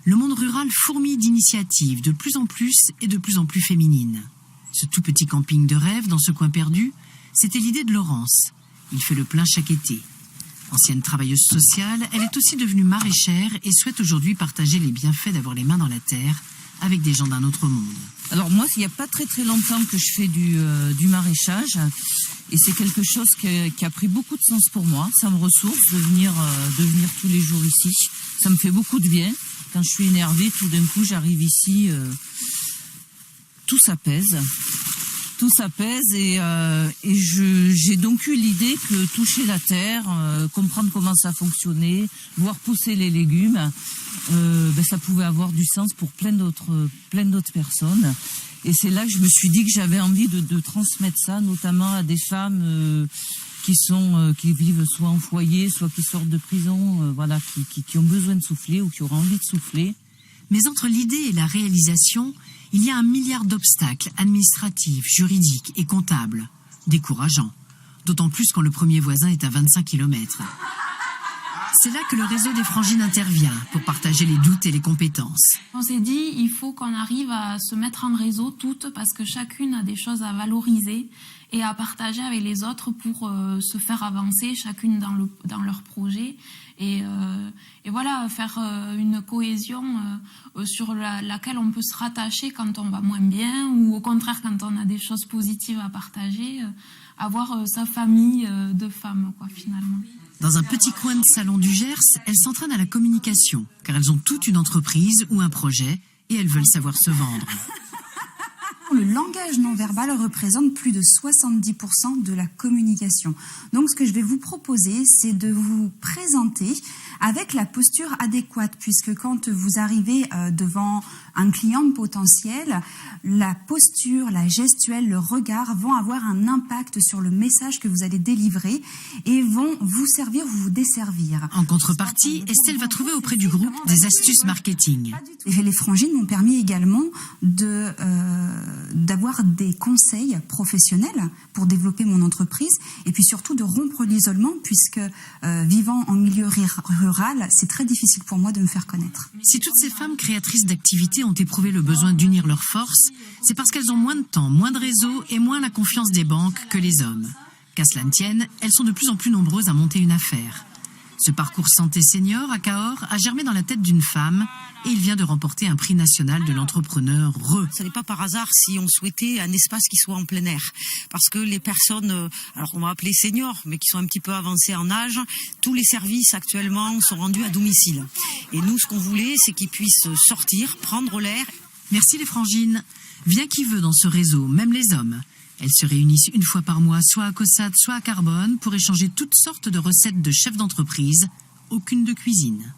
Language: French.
Le monde rural fourmille d'initiatives, de plus en plus et de plus en plus féminines. Ce tout petit camping de rêve dans ce coin perdu, c'était l'idée de Laurence. Il fait le plein chaque été. Ancienne travailleuse sociale, elle est aussi devenue maraîchère et souhaite aujourd'hui partager les bienfaits d'avoir les mains dans la terre avec des gens d'un autre monde. Alors moi, il n'y a pas très longtemps que je fais du maraîchage et c'est quelque chose qui a pris beaucoup de sens pour moi. Ça me ressource de venir tous les jours ici. Ça me fait beaucoup de bien. Quand je suis énervée, tout d'un coup, j'arrive ici, tout s'apaise. Tout s'apaise et j'ai donc eu l'idée que toucher la terre, comprendre comment ça fonctionnait, voir pousser les légumes, ça pouvait avoir du sens pour plein d'autres personnes. Et c'est là que je me suis dit que j'avais envie de transmettre ça, notamment à des femmes qui vivent soit en foyer, soit qui sortent de prison, qui ont besoin de souffler ou qui auraient envie de souffler. Mais entre l'idée et la réalisation, il y a 1 milliard d'obstacles administratifs, juridiques et comptables. Décourageant. D'autant plus quand le premier voisin est à 25 km. C'est là que le réseau des Frangines intervient pour partager les doutes et les compétences. On s'est dit, il faut qu'on arrive à se mettre en réseau toutes parce que chacune a des choses à valoriser et à partager avec les autres pour se faire avancer, chacune dans leur projet. Et voilà, faire une cohésion sur laquelle on peut se rattacher quand on va moins bien ou au contraire quand on a des choses positives à partager, avoir sa famille de femmes, quoi, finalement. Dans un petit coin de salon du Gers, elles s'entraînent à la communication, car elles ont toute une entreprise ou un projet et elles veulent savoir se vendre. Le langage non verbal représente plus de 70% de la communication. Donc ce que je vais vous proposer, c'est de vous présenter avec la posture adéquate, puisque quand vous arrivez devant un client potentiel, la posture, la gestuelle, le regard vont avoir un impact sur le message que vous allez délivrer et vont vous servir ou vous desservir. En contrepartie, Estelle va trouver auprès du groupe des astuces marketing. Et les Frangines m'ont permis également d'avoir des conseils professionnels pour développer mon entreprise et puis surtout de rompre l'isolement puisque vivant en milieu rural, c'est très difficile pour moi de me faire connaître. Si toutes ces femmes créatrices d'activités ont éprouvé le besoin d'unir leurs forces, c'est parce qu'elles ont moins de temps, moins de réseau et moins la confiance des banques que les hommes. Qu'à cela ne tienne, elles sont de plus en plus nombreuses à monter une affaire. Ce parcours santé senior à Cahors a germé dans la tête d'une femme et il vient de remporter un prix national de l'entrepreneur Ce n'est pas par hasard si on souhaitait un espace qui soit en plein air. Parce que les personnes, alors on va appeler seniors, mais qui sont un petit peu avancées en âge, tous les services actuellement sont rendus à domicile. Et nous, ce qu'on voulait, c'est qu'ils puissent sortir, prendre l'air. Merci les Frangines. Vient qui veut dans ce réseau, même les hommes. Elles se réunissent une fois par mois, soit à Caussade, soit à Carbone, pour échanger toutes sortes de recettes de chefs d'entreprise, aucune de cuisine.